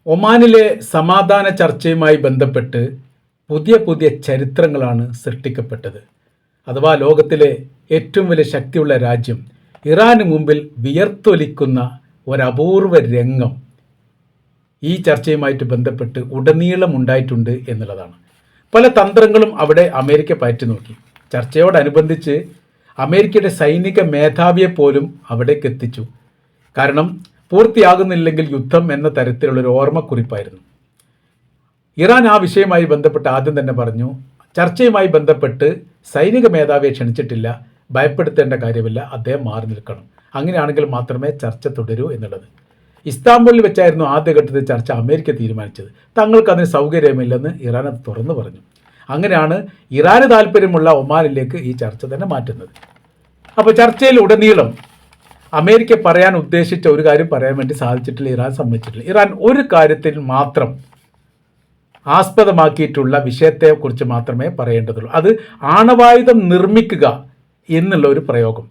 ഒമാനിലെ സമാധാന ചർച്ചയുമായി ബന്ധപ്പെട്ട് പുതിയ പുതിയ ചരിത്രങ്ങളാണ് സൃഷ്ടിക്കപ്പെട്ടത്. അഥവാ ലോകത്തിലെ ഏറ്റവും വലിയ ശക്തിയുള്ള രാജ്യം ഇറാന് മുമ്പിൽ വിയർത്തൊലിക്കുന്ന ഒരപൂർവ രംഗം ഈ ചർച്ചയുമായിട്ട് ബന്ധപ്പെട്ട് ഉടനീളം ഉണ്ടായിട്ടുണ്ട് എന്നുള്ളതാണ്. പല തന്ത്രങ്ങളും അവിടെ അമേരിക്ക പയറ്റി നോക്കി. ചർച്ചയോടനുബന്ധിച്ച് അമേരിക്കയുടെ സൈനിക മേധാവിയെ പോലും അവിടേക്ക് എത്തിച്ചു. കാരണം പൂർത്തിയാകുന്നില്ലെങ്കിൽ യുദ്ധം എന്ന തരത്തിലുള്ളൊരു ഓർമ്മക്കുറിപ്പായിരുന്നു. ഇറാൻ ആ വിഷയവുമായി ബന്ധപ്പെട്ട് ആദ്യം തന്നെ പറഞ്ഞു, ചർച്ചയുമായി ബന്ധപ്പെട്ട് സൈനിക മേധാവിയെ ക്ഷണിച്ചിട്ടില്ല, ഭയപ്പെടുത്തേണ്ട കാര്യമില്ല, അദ്ദേഹം മാറി നിൽക്കണം, അങ്ങനെയാണെങ്കിൽ മാത്രമേ ചർച്ച തുടരൂ എന്നുള്ളത്. ഇസ്താംബുളിൽ വെച്ചായിരുന്നു ആദ്യഘട്ടത്തിൽ ചർച്ച അമേരിക്ക തീരുമാനിച്ചത്. തങ്ങൾക്ക് അതിന് സൗകര്യമില്ലെന്ന് ഇറാൻ അത് തുറന്നു പറഞ്ഞു. അങ്ങനെയാണ് ഇറാന് താല്പര്യമുള്ള ഒമാനിലേക്ക് ഈ ചർച്ച തന്നെ മാറ്റുന്നത്. അപ്പോൾ ചർച്ചയിൽ ഉടനീളം അമേരിക്ക പറയാൻ ഉദ്ദേശിച്ച ഒരു കാര്യം പറയാൻ വേണ്ടി സാധിച്ചിട്ടില്ല, ഇറാൻ സമ്മതിച്ചിട്ടില്ല. ഇറാൻ ഒരു കാര്യത്തിൽ മാത്രം ആസ്പദമാക്കിയിട്ടുള്ള വിഷയത്തെക്കുറിച്ച് മാത്രമേ പറയേണ്ടതുള്ളൂ. അത് ആണവായുധം നിർമ്മിക്കുക എന്നുള്ള ഒരു പ്രയോഗം,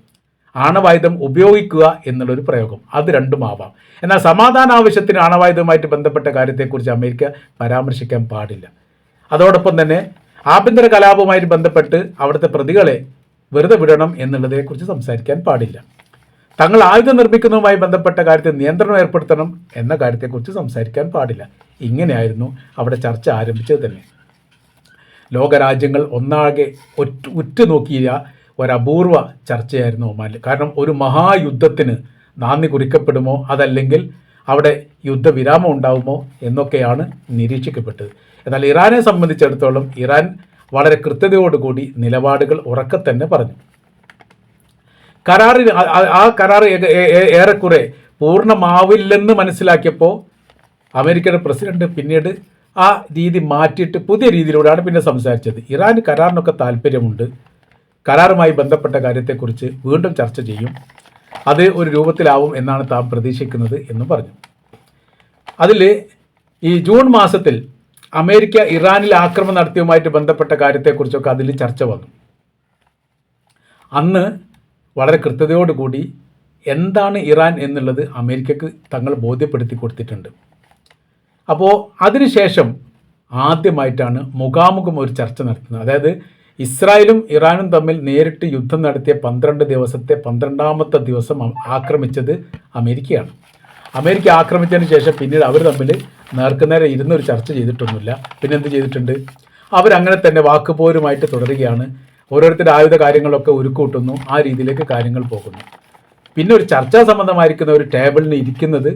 ആണവായുധം ഉപയോഗിക്കുക എന്നുള്ളൊരു പ്രയോഗം, അത് രണ്ടുമാവാം. എന്നാൽ സമാധാന ആവശ്യത്തിന് ആണവായുധവുമായിട്ട് ബന്ധപ്പെട്ട കാര്യത്തെക്കുറിച്ച് അമേരിക്ക പരാമർശിക്കാൻ പാടില്ല. അതോടൊപ്പം തന്നെ ആഭ്യന്തര കലാപവുമായിട്ട് ബന്ധപ്പെട്ട് അവിടുത്തെ പ്രതികളെ വെറുതെ വിടണം എന്നുള്ളതിനെക്കുറിച്ച് സംസാരിക്കാൻ പാടില്ല. തങ്ങൾ ആയുധം നിർമ്മിക്കുന്നതുമായി ബന്ധപ്പെട്ട കാര്യത്തിൽ നിയന്ത്രണം ഏർപ്പെടുത്തണം എന്ന കാര്യത്തെക്കുറിച്ച് സംസാരിക്കാൻ പാടില്ല. ഇങ്ങനെയായിരുന്നു അവിടെ ചർച്ച ആരംഭിച്ചത് തന്നെ. ലോകരാജ്യങ്ങൾ ഒന്നാകെ ഉറ്റുനോക്കിയ ഒരപൂർവ ചർച്ചയായിരുന്നു ഒമാനിൽ. കാരണം ഒരു മഹായുദ്ധത്തിന് നാന്ദി കുറിക്കപ്പെടുമോ അതല്ലെങ്കിൽ അവിടെ യുദ്ധവിരാമം ഉണ്ടാവുമോ എന്നൊക്കെയാണ് നിരീക്ഷിക്കപ്പെട്ടത്. എന്നാൽ ഇറാനെ സംബന്ധിച്ചിടത്തോളം ഇറാൻ വളരെ കൃത്യതയോടുകൂടി നിലപാടുകൾ ഉറക്കെ തന്നെ പറഞ്ഞു. ആ കരാർ ഏറെക്കുറെ പൂർണ്ണമാവില്ലെന്ന് മനസ്സിലാക്കിയപ്പോൾ അമേരിക്കയുടെ പ്രസിഡന്റ് പിന്നീട് ആ രീതി മാറ്റിയിട്ട് പുതിയ രീതിയിലൂടെയാണ് പിന്നെ സംസാരിച്ചത്. ഇറാന് കരാറിനൊക്കെ താല്പര്യമുണ്ട്, കരാറുമായി ബന്ധപ്പെട്ട കാര്യത്തെക്കുറിച്ച് വീണ്ടും ചർച്ച ചെയ്യും, അത് ഒരു രൂപത്തിലാവും എന്നാണ് താൻ പ്രതീക്ഷിക്കുന്നത് എന്ന് പറഞ്ഞു. അതിൽ ഈ ജൂൺ മാസത്തിൽ അമേരിക്ക ഇറാനിൽ ആക്രമണം നടത്തിയതുമായിട്ട് ബന്ധപ്പെട്ട കാര്യത്തെക്കുറിച്ചൊക്കെ അതിൽ ചർച്ച വന്നു. അന്ന് വളരെ കൃത്യതയോടുകൂടി എന്താണ് ഇറാൻ എന്നുള്ളത് അമേരിക്കക്ക് തങ്ങൾ ബോധ്യപ്പെടുത്തി കൊടുത്തിട്ടുണ്ട്. അപ്പോൾ അതിനുശേഷം ആദ്യമായിട്ടാണ് മുഖാമുഖം ഒരു ചർച്ച നടത്തുന്നത്. അതായത് ഇസ്രായേലും ഇറാനും തമ്മിൽ നേരിട്ട് യുദ്ധം നടത്തിയ 12 ദിവസത്തെ 12ാമത്തെ ദിവസം ആക്രമിച്ചത് അമേരിക്കയാണ്. അമേരിക്ക ആക്രമിച്ചതിന് ശേഷം പിന്നീട് അവർ തമ്മിൽ നേർക്കുനേരെ ഇരുന്നൊരു ചർച്ച ചെയ്തിട്ടൊന്നുമില്ല. പിന്നെ എന്ത് ചെയ്തിട്ടുണ്ട്? അവരങ്ങനെ തന്നെ വാക്കുപോരുമായിട്ട് തുടരുകയാണ്. ഓരോരുത്തരുടെ ആയുധ കാര്യങ്ങളൊക്കെ ഉരുക്കൂട്ടുന്നു, ആ രീതിയിലേക്ക് കാര്യങ്ങൾ പോകുന്നു. പിന്നെ ഒരു ചർച്ചാ സംബന്ധമായിരിക്കുന്ന ഒരു ടേബിളിന് ഇരിക്കുന്നത്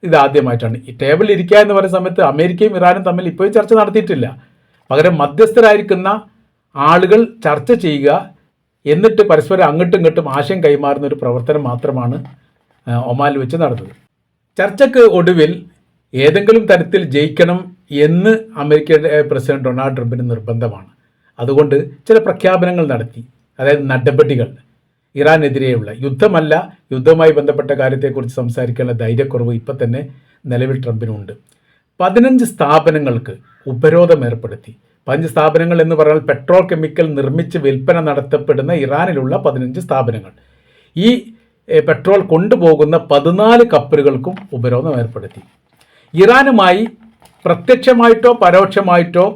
ഇതാദ്യമായിട്ടാണ്. ഈ ടേബിളിൽ ഇരിക്കുക എന്ന് പറയുന്ന സമയത്ത് അമേരിക്കയും ഇറാനും തമ്മിൽ ഇപ്പോഴും ചർച്ച നടത്തിയിട്ടില്ല. പകരം മധ്യസ്ഥരായിരിക്കുന്ന ആളുകൾ ചർച്ച ചെയ്യുക, എന്നിട്ട് പരസ്പരം അങ്ങോട്ടും ഇങ്ങോട്ടും ആശയം കൈമാറുന്ന ഒരു പ്രവർത്തനം മാത്രമാണ് ഒമാനിൽ വെച്ച് നടന്നത്. ചർച്ചയ്ക്ക് ഒടുവിൽ ഏതെങ്കിലും തരത്തിൽ ജയിക്കണം എന്ന് അമേരിക്കയുടെ പ്രസിഡന്റ് ഡൊണാൾഡ് ട്രംപിന് നിർബന്ധമാണ്. അതുകൊണ്ട് ചില പ്രഖ്യാപനങ്ങൾ നടത്തി. അതായത് നടപടികൾ, ഇറാനെതിരെയുള്ള യുദ്ധമല്ല, യുദ്ധവുമായി ബന്ധപ്പെട്ട കാര്യത്തെക്കുറിച്ച് സംസാരിക്കാനുള്ള ധൈര്യക്കുറവ് ഇപ്പം തന്നെ നിലവിൽ ട്രംപിനുണ്ട്. 15 സ്ഥാപനങ്ങൾക്ക് ഉപരോധം ഏർപ്പെടുത്തി. 15 സ്ഥാപനങ്ങൾ എന്ന് പറഞ്ഞാൽ പെട്രോൾ കെമിക്കൽ നിർമ്മിച്ച് വിൽപ്പന നടത്തപ്പെടുന്ന ഇറാനിലുള്ള 15 സ്ഥാപനങ്ങൾ. ഈ പെട്രോൾ കൊണ്ടുപോകുന്ന 14 കപ്പലുകൾക്കും ഉപരോധം ഏർപ്പെടുത്തി. ഇറാനുമായി പ്രത്യക്ഷമായിട്ടോ പരോക്ഷമായിട്ടോ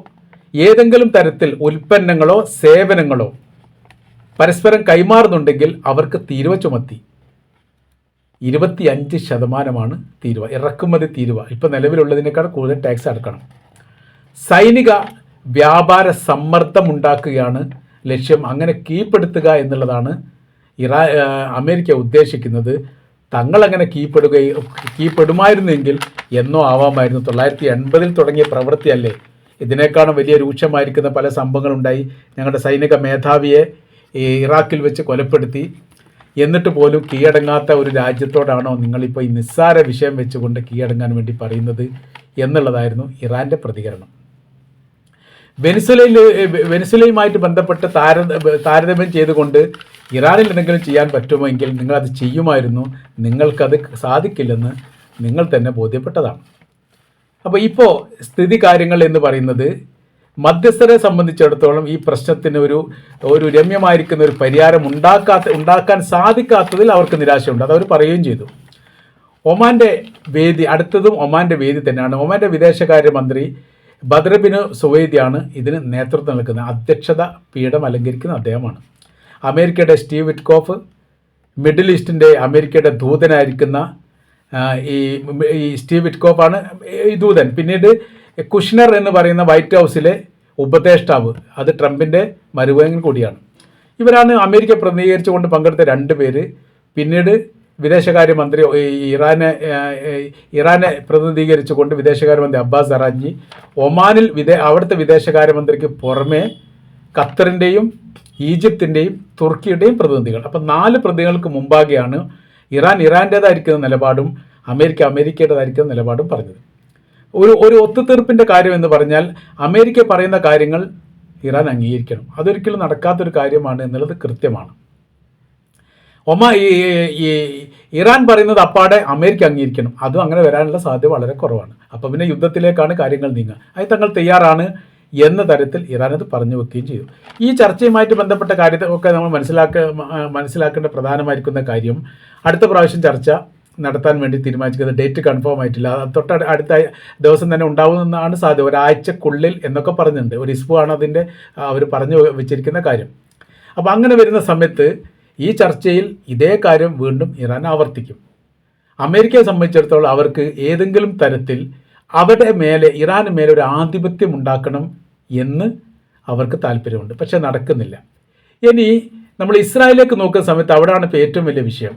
ഏതെങ്കിലും തരത്തിൽ ഉൽപ്പന്നങ്ങളോ സേവനങ്ങളോ പരസ്പരം കൈമാറുന്നുണ്ടെങ്കിൽ അവർക്ക് തീരുവ ചുമത്തി. 25% തീരുവ, ഇറക്കുമതി തീരുവ. ഇപ്പോൾ നിലവിലുള്ളതിനേക്കാൾ കൂടുതൽ ടാക്സ് അടക്കണം. സൈനിക വ്യാപാര സമ്മർദ്ദം ഉണ്ടാക്കുകയാണ് ലക്ഷ്യം. അങ്ങനെ കീഴ്പ്പെടുത്തുക എന്നുള്ളതാണ് അമേരിക്ക ഉദ്ദേശിക്കുന്നത്. തങ്ങളങ്ങനെ കീഴ്പ്പെടുമായിരുന്നെങ്കിൽ എന്നോ ആവാമായിരുന്നു. 1980-ൽ തുടങ്ങിയ പ്രവൃത്തിയല്ലേ. ഇതിനേക്കാളും വലിയ രൂക്ഷമായിരിക്കുന്ന പല സംഭവങ്ങളുണ്ടായി. ഞങ്ങളുടെ സൈനിക മേധാവിയെ ഇറാഖിൽ വെച്ച് കൊലപ്പെടുത്തി. എന്നിട്ട് പോലും കീഴടങ്ങാത്ത ഒരു രാജ്യത്തോടാണോ നിങ്ങളിപ്പോൾ ഈ നിസ്സാര വിഷയം വെച്ചുകൊണ്ട് കീഴടങ്ങാൻ വേണ്ടി പറയുന്നത് എന്നുള്ളതായിരുന്നു ഇറാൻ്റെ പ്രതികരണം. വെനിസ്വലയുമായിട്ട് ബന്ധപ്പെട്ട് താരതമ്യം ചെയ്തുകൊണ്ട് ഇറാനിൽ എന്തെങ്കിലും ചെയ്യാൻ പറ്റുമെങ്കിൽ നിങ്ങളത് ചെയ്യുമായിരുന്നു, നിങ്ങൾക്കത് സാധിക്കില്ലെന്ന് നിങ്ങൾ തന്നെ ബോധ്യപ്പെട്ടതാണ്. അപ്പോൾ ഇപ്പോൾ സ്ഥിതി കാര്യങ്ങൾ എന്ന് പറയുന്നത് മധ്യസ്ഥരെ സംബന്ധിച്ചിടത്തോളം ഈ പ്രശ്നത്തിന് ഒരു രമ്യമായിരിക്കുന്ന ഒരു പരിഹാരം ഉണ്ടാക്കാൻ സാധിക്കാത്തതിൽ അവർക്ക് നിരാശയുണ്ട്. അതവർ പറയുകയും ചെയ്തു. ഒമാൻ്റെ വേദി, അടുത്തതും ഒമാൻ്റെ വേദി തന്നെയാണ്. ഒമാൻ്റെ വിദേശകാര്യമന്ത്രി ബദ്ർ ബിൻ സുവൈദിയാണ് ഇതിന് നേതൃത്വം നൽകുന്നത്. അധ്യക്ഷത പീഠം അലങ്കരിക്കുന്ന അദ്ദേഹമാണ്. അമേരിക്കയുടെ സ്റ്റീവ് വിറ്റ്കോഫ്, മിഡിൽ ഈസ്റ്റിൻ്റെ അമേരിക്കയുടെ ദൂതനായിരിക്കുന്ന ഈ സ്റ്റീവ് വിറ്റ്കോഫാണ് ഈ ദൂതൻ. പിന്നീട് കുഷ്നർ എന്ന് പറയുന്ന വൈറ്റ് ഹൗസിലെ ഉപദേഷ്ടാവ്, അത് ട്രംപിൻ്റെ മരുമകൻ കൂടിയാണ്. ഇവരാണ് അമേരിക്ക പ്രതിനിധീകരിച്ചുകൊണ്ട് പങ്കെടുത്ത 2 പേര്. പിന്നീട് വിദേശകാര്യമന്ത്രി ഇറാനെ പ്രതിനിധീകരിച്ചുകൊണ്ട് വിദേശകാര്യമന്ത്രി അബ്ബാസ് അറാഞ്ചി, ഒമാനിൽ അവിടുത്തെ വിദേശകാര്യമന്ത്രിക്ക് പുറമെ ഖത്തറിൻ്റെയും ഈജിപ്തിൻ്റെയും തുർക്കിയുടെയും പ്രതിനിധികൾ. അപ്പം 4 പ്രതിനിധികൾക്ക് മുമ്പാകെയാണ് ഇറാൻ്റേതായിരിക്കുന്ന നിലപാടും അമേരിക്കയുടേതായിരിക്കുന്ന നിലപാടും പറഞ്ഞത്. ഒരു ഒത്തുതീർപ്പിൻ്റെ കാര്യം എന്ന് പറഞ്ഞാൽ അമേരിക്ക പറയുന്ന കാര്യങ്ങൾ ഇറാൻ അംഗീകരിക്കണം. അതൊരിക്കലും നടക്കാത്തൊരു കാര്യമാണ് എന്നുള്ളത് കൃത്യമാണ്. ഇറാൻ പറയുന്നത് അപ്പാടെ അമേരിക്ക അംഗീകരിക്കണം. അതും അങ്ങനെ വരാനുള്ള സാധ്യത വളരെ കുറവാണ്. അപ്പോൾ പിന്നെ യുദ്ധത്തിലേക്കാണ് കാര്യങ്ങൾ നീങ്ങുക. അതിന് തങ്ങൾ തയ്യാറാണ് എന്ന തരത്തിൽ ഇറാൻ അത് പറഞ്ഞു വെക്കുകയും ചെയ്തു. ഈ ചർച്ചയുമായിട്ട് ബന്ധപ്പെട്ട കാര്യത്തൊക്കെ നമ്മൾ മനസ്സിലാക്കേണ്ട പ്രധാനമായിരിക്കുന്ന കാര്യം, അടുത്ത പ്രാവശ്യം ചർച്ച നടത്താൻ വേണ്ടി തീരുമാനിച്ചിരിക്കുന്നത് ഡേറ്റ് കൺഫേം ആയിട്ടില്ല. അടുത്ത ദിവസം തന്നെ ഉണ്ടാവുമെന്നാണ് സാധ്യത. ഒരാഴ്ചക്കുള്ളിൽ എന്നൊക്കെ പറഞ്ഞിട്ടുണ്ട്. ഒരു ഇസ്ബു ആണ് അതിൻ്റെ അവർ പറഞ്ഞു വെച്ചിരിക്കുന്ന കാര്യം. അപ്പോൾ അങ്ങനെ വരുന്ന സമയത്ത് ഈ ചർച്ചയിൽ ഇതേ കാര്യം വീണ്ടും ഇറാൻ ആവർത്തിക്കും. അമേരിക്കയെ സംബന്ധിച്ചിടത്തോളം അവർക്ക് ഏതെങ്കിലും തരത്തിൽ ഇറാന് മേലെ ഒരു ആധിപത്യം ഉണ്ടാക്കണം എന്ന് അവർക്ക് താല്പര്യമുണ്ട്. പക്ഷെ നടക്കുന്നില്ല. ഇനി നമ്മൾ ഇസ്രായേലിലേക്ക് നോക്കുന്ന സമയത്ത് അവിടെയാണ് ഇപ്പോൾ ഏറ്റവും വലിയ വിഷയം.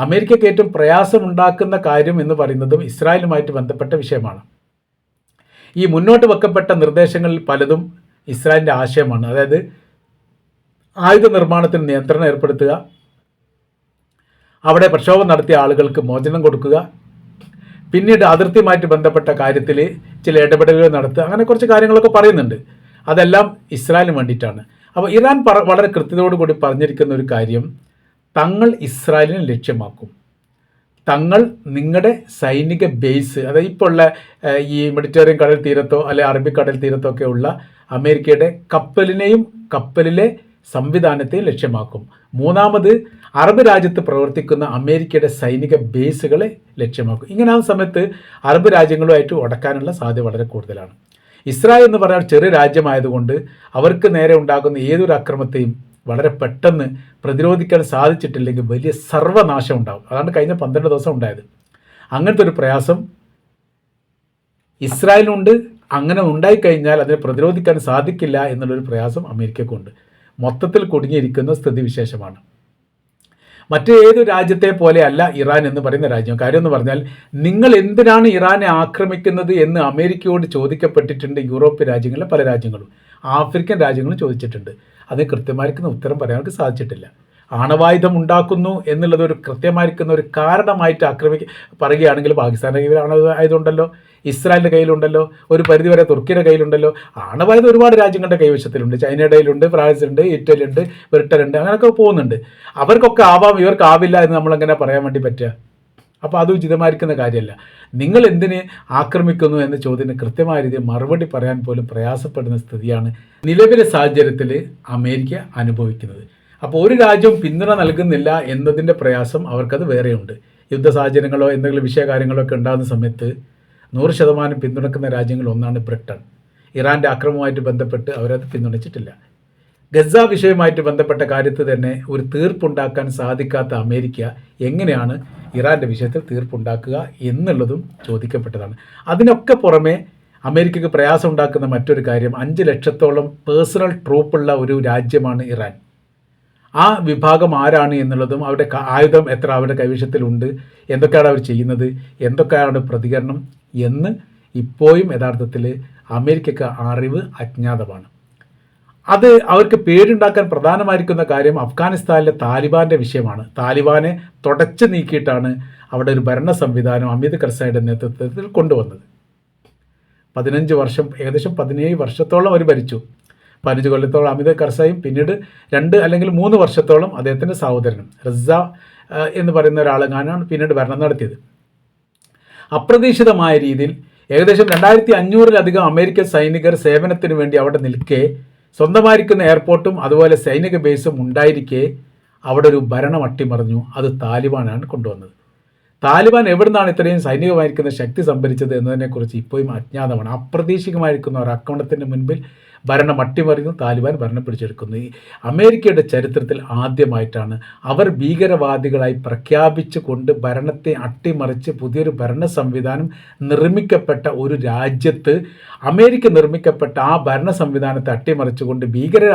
അമേരിക്കയ്ക്ക് ഏറ്റവും പ്രയാസമുണ്ടാക്കുന്ന കാര്യം എന്ന് പറയുന്നതും ഇസ്രായേലുമായിട്ട് ബന്ധപ്പെട്ട വിഷയമാണ്. ഈ മുന്നോട്ട് വെക്കപ്പെട്ട നിർദ്ദേശങ്ങളിൽ പലതും ഇസ്രായേലിൻ്റെ ആശയമാണ്. അതായത് ആയുധ നിർമ്മാണത്തിന് നിയന്ത്രണം ഏർപ്പെടുത്തുക, അവിടെ പ്രക്ഷോഭം നടത്തിയ ആളുകൾക്ക് മോചനം കൊടുക്കുക, പിന്നീട് അതിർത്തിയുമായിട്ട് ബന്ധപ്പെട്ട കാര്യത്തിൽ ചില ഇടപെടലുകൾ നടത്തുക, അങ്ങനെ കുറച്ച് കാര്യങ്ങളൊക്കെ പറയുന്നുണ്ട്. അതെല്ലാം ഇസ്രായേലിന് വേണ്ടിയിട്ടാണ്. അപ്പോൾ ഇറാൻ വളരെ കൃത്യതയോടുകൂടി പറഞ്ഞിരിക്കുന്ന ഒരു കാര്യം, തങ്ങൾ ഇസ്രായേലിനെ ലക്ഷ്യമാക്കും. തങ്ങൾ നിങ്ങളുടെ സൈനിക ബേസ്, അതായത് ഇപ്പോൾ ഉള്ള ഈ മെഡിറ്ററേനിയൻ കടൽ തീരത്തോ അല്ലെ അറബിക്കടൽ തീരത്തോ ഒക്കെ ഉള്ള അമേരിക്കയുടെ കപ്പലിലെ സംവിധാനത്തെയും ലക്ഷ്യമാക്കും. മൂന്നാമത് അറബ് രാജ്യത്ത് പ്രവർത്തിക്കുന്ന അമേരിക്കയുടെ സൈനിക ബേസുകളെ ലക്ഷ്യമാക്കും. ഇങ്ങനെ ആ സമയത്ത് അറബ് രാജ്യങ്ങളുമായിട്ട് ഉടക്കാനുള്ള സാധ്യത വളരെ കൂടുതലാണ്. ഇസ്രായേൽ എന്ന് പറഞ്ഞാൽ ചെറിയ രാജ്യമായതുകൊണ്ട് അവർക്ക് നേരെ ഉണ്ടാകുന്ന ഏതൊരു അക്രമത്തെയും വളരെ പെട്ടെന്ന് പ്രതിരോധിക്കാൻ സാധിച്ചിട്ടില്ലെങ്കിൽ വലിയ സർവനാശം ഉണ്ടാകും. അതാണ് കഴിഞ്ഞ 12 ദിവസം ഉണ്ടായത്. അങ്ങനത്തെ ഒരു പ്രയാസം ഇസ്രായേലിനുണ്ട്. അങ്ങനെ ഉണ്ടായിക്കഴിഞ്ഞാൽ അതിനെ പ്രതിരോധിക്കാൻ സാധിക്കില്ല എന്നുള്ളൊരു പ്രയാസം അമേരിക്കക്കുണ്ട്. മൊത്തത്തിൽ കുടുങ്ങിയിരിക്കുന്ന സ്ഥിതിവിശേഷമാണ്. മറ്റേതു രാജ്യത്തെ പോലെ അല്ല ഇറാൻ എന്ന് പറയുന്ന രാജ്യം. കാര്യം എന്ന് പറഞ്ഞാൽ, നിങ്ങൾ എന്തിനാണ് ഇറാനെ ആക്രമിക്കുന്നത് എന്ന് അമേരിക്കയോട് ചോദിക്കപ്പെട്ടിട്ടുണ്ട്. യൂറോപ്യൻ രാജ്യങ്ങളിലെ പല രാജ്യങ്ങളും, ആഫ്രിക്കൻ രാജ്യങ്ങളും ചോദിച്ചിട്ടുണ്ട്. അതിന് കൃത്യമായിരിക്കുന്ന ഉത്തരം പറയാൻ അവർക്ക് സാധിച്ചിട്ടില്ല. ആണവായുധം ഉണ്ടാക്കുന്നു എന്നുള്ളത് ഒരു കൃത്യമായിരിക്കുന്ന ഒരു കാരണമായിട്ട് പറയുകയാണെങ്കിൽ പാകിസ്ഥാൻ്റെ കയ്യിൽ ആണവായുധമുണ്ടല്ലോ, ഇസ്രായേലിൻ്റെ കയ്യിലുണ്ടല്ലോ, ഒരു പരിധിവരെ തുർക്കിയുടെ കയ്യിലുണ്ടല്ലോ. ആണവായുധം ഒരുപാട് രാജ്യങ്ങളുടെ കൈവശത്തിലുണ്ട്. ചൈനയുടെ കയ്യിലുണ്ട്, ഫ്രാൻസിലുണ്ട്, ഇറ്റലിയുണ്ട്, ബ്രിട്ടനുണ്ട്, അങ്ങനെയൊക്കെ പോകുന്നുണ്ട്. അവർക്കൊക്കെ ആവാം, ഇവർക്കാവില്ല എന്ന് നമ്മളെങ്ങനെ പറയാൻ വേണ്ടി പറ്റുക? അപ്പോൾ അത് ഉചിതമായിരിക്കുന്ന കാര്യമല്ല. നിങ്ങൾ എന്തിന് ആക്രമിക്കുന്നു എന്ന ചോദ്യത്തിന് കൃത്യമായ രീതിയിൽ മറുപടി പറയാൻ പോലും പ്രയാസപ്പെടുന്ന സ്ഥിതിയാണ് നിലവിലെ സാഹചര്യത്തിൽ അമേരിക്ക അനുഭവിക്കുന്നത്. അപ്പോൾ ഒരു രാജ്യവും പിന്തുണ നൽകുന്നില്ല എന്നതിൻ്റെ പ്രയാസം അവർക്കത് വേറെയുണ്ട്. യുദ്ധ സാഹചര്യങ്ങളോ എന്തെങ്കിലും വിഷയകാര്യങ്ങളോ ഒക്കെ ഉണ്ടാകുന്ന സമയത്ത് 100% പിന്തുണക്കുന്ന രാജ്യങ്ങൾ ഒന്നാണ് ബ്രിട്ടൻ. ഇറാൻ്റെ ആക്രമണവുമായിട്ട് ബന്ധപ്പെട്ട് അവരത് പിന്തുണച്ചിട്ടില്ല. ഗസ വിഷയവുമായിട്ട് ബന്ധപ്പെട്ട കാര്യത്തിൽ തന്നെ ഒരു തീർപ്പുണ്ടാക്കാൻ സാധിക്കാത്ത അമേരിക്ക എങ്ങനെയാണ് ഇറാൻ്റെ വിഷയത്തിൽ തീർപ്പുണ്ടാക്കുക എന്നുള്ളതും ചോദിക്കപ്പെട്ടതാണ്. അതിനൊക്കെ പുറമെ അമേരിക്കയ്ക്ക് പ്രയാസം ഉണ്ടാക്കുന്ന മറ്റൊരു കാര്യം, 5 ലക്ഷത്തോളം പേഴ്സണൽ ട്രൂപ്പുള്ള ഒരു രാജ്യമാണ് ഇറാൻ. ആ വിഭാഗം ആരാണ് എന്നുള്ളതും അവരുടെ ആയുധം എത്ര അവരുടെ കൈവശത്തിലുണ്ട്, എന്തൊക്കെയാണ് അവർ ചെയ്യുന്നത്, എന്തൊക്കെയാണ് പ്രതികരണം എന്ന് ഇപ്പോഴും യഥാർത്ഥത്തിൽ അമേരിക്കയ്ക്ക് അറിവ് അജ്ഞാതമാണ്. അത് അവർക്ക് പേരുണ്ടാക്കാൻ പ്രധാനമായിരിക്കുന്ന കാര്യം അഫ്ഗാനിസ്ഥാനിലെ താലിബാൻ്റെ വിഷയമാണ്. താലിബാനെ തുടച്ചു നീക്കിയിട്ടാണ് അവിടെ ഒരു ഭരണ സംവിധാനം അമീദ് കർസായിയുടെ നേതൃത്വത്തിൽ കൊണ്ടുവന്നത്. 15 വർഷം, ഏകദേശം 17 വർഷത്തോളം അവർ ഭരിച്ചു. 15 കൊല്ലത്തോളം അമീദ് കർസായും പിന്നീട് 2 അല്ലെങ്കിൽ 3 വർഷത്തോളം അദ്ദേഹത്തിൻ്റെ സഹോദരനും റസ എന്ന് പറയുന്ന ഒരാളെങ്ങാനാണ് പിന്നീട് ഭരണം നടത്തിയത്. അപ്രതീക്ഷിതമായ രീതിയിൽ ഏകദേശം 2500-ലധികം അമേരിക്കൻ സൈനികർ സേവനത്തിന് വേണ്ടി അവിടെ നിൽക്കെ, സ്വന്തമായിരിക്കുന്ന എയർപോർട്ടും അതുപോലെ സൈനിക ബേസും ഉണ്ടായിരിക്കെ അവിടെ ഒരു ഭരണം അട്ടിമറിഞ്ഞു. അത് താലിബാനാണ് കൊണ്ടുവന്നത്. താലിബാൻ എവിടെ നിന്നാണ് ഇത്രയും സൈനികമായിരിക്കുന്ന ശക്തി സംഭരിച്ചത് എന്നതിനെക്കുറിച്ച് ഇപ്പോഴും അജ്ഞാതമാണ്. അപ്രതീക്ഷിതമായിരിക്കുന്ന ഒരു ആക്രമണത്തിന് മുൻപിൽ ഭരണം അട്ടിമറിയുന്നു, താലിബാൻ ഭരണം പിടിച്ചെടുക്കുന്നു. ഈ അമേരിക്കയുടെ ചരിത്രത്തിൽ ആദ്യമായിട്ടാണ് അവർ ഭീകരവാദികളായി പ്രഖ്യാപിച്ചു കൊണ്ട് ഭരണത്തെ അട്ടിമറിച്ച് പുതിയൊരു ഭരണ സംവിധാനം നിർമ്മിക്കപ്പെട്ട ഒരു രാജ്യത്ത് അമേരിക്ക നിർമ്മിക്കപ്പെട്ട ആ ഭരണ സംവിധാനത്തെ അട്ടിമറിച്ചുകൊണ്ട് ഭീകര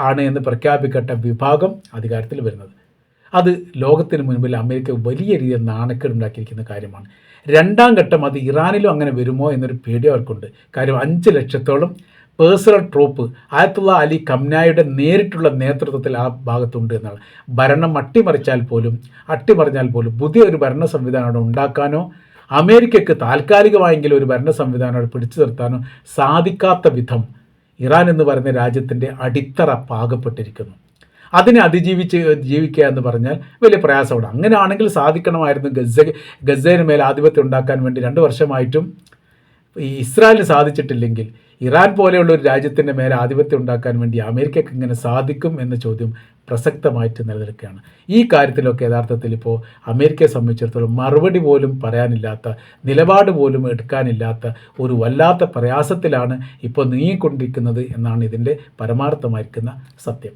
ആണ് എന്ന് പ്രഖ്യാപിക്കപ്പെട്ട വിഭാഗം അധികാരത്തിൽ വരുന്നത്. അത് ലോകത്തിന് മുൻപിൽ അമേരിക്ക വലിയ രീതിയിൽ നാണക്കേടുണ്ടാക്കിയിരിക്കുന്ന കാര്യമാണ്. രണ്ടാം ഘട്ടം അത് ഇറാനിലും അങ്ങനെ വരുമോ എന്നൊരു പേടി അവർക്കുണ്ട്. കാര്യം 5 ലക്ഷത്തോളം പേഴ്സണൽ ട്രൂപ്പ് ആയത്തുള്ള അലി ഖംനായുടെ നേരിട്ടുള്ള നേതൃത്വത്തിൽ ആ ഭാഗത്തുണ്ട് എന്നാണ്. ഭരണം അട്ടിമറിഞ്ഞാൽ പോലും പുതിയൊരു ഭരണ സംവിധാനം അവിടെ ഉണ്ടാക്കാനോ അമേരിക്കയ്ക്ക് താൽക്കാലികമായെങ്കിലും ഒരു ഭരണ സംവിധാനം അവിടെ പിടിച്ചു നിർത്താനോ സാധിക്കാത്ത വിധം ഇറാൻ എന്ന് പറയുന്ന രാജ്യത്തിൻ്റെ അടിത്തറ പാകപ്പെട്ടിരിക്കുന്നു. അതിനെ ജീവിക്കുക എന്ന് പറഞ്ഞാൽ വലിയ പ്രയാസമാണ്. അങ്ങനെയാണെങ്കിൽ സാധിക്കണമായിരുന്നു. ഗസയിന് മേൽ ആധിപത്യം ഉണ്ടാക്കാൻ വേണ്ടി 2 വർഷമായിട്ടും ഈ ഇസ്രായേലിന് സാധിച്ചിട്ടില്ലെങ്കിൽ ഇറാൻ പോലെയുള്ള ഒരു രാജ്യത്തിൻ്റെ മേലെ ആധിപത്യം ഉണ്ടാക്കാൻ വേണ്ടി അമേരിക്കയ്ക്ക് ഇങ്ങനെ സാധിക്കും എന്ന ചോദ്യം പ്രസക്തമായിട്ട് നിലനിൽക്കുകയാണ്. ഈ കാര്യത്തിലൊക്കെ യഥാർത്ഥത്തിൽ ഇപ്പോൾ അമേരിക്കയെ സംബന്ധിച്ചിടത്തോളം മറുപടി പോലും പറയാനില്ലാത്ത, നിലപാട് പോലും എടുക്കാനില്ലാത്ത ഒരു വല്ലാത്ത പ്രയാസത്തിലാണ് ഇപ്പോൾ നീങ്ങിക്കൊണ്ടിരിക്കുന്നത് എന്നാണ് ഇതിൻ്റെ പരമാർത്ഥമായിരിക്കുന്ന സത്യം.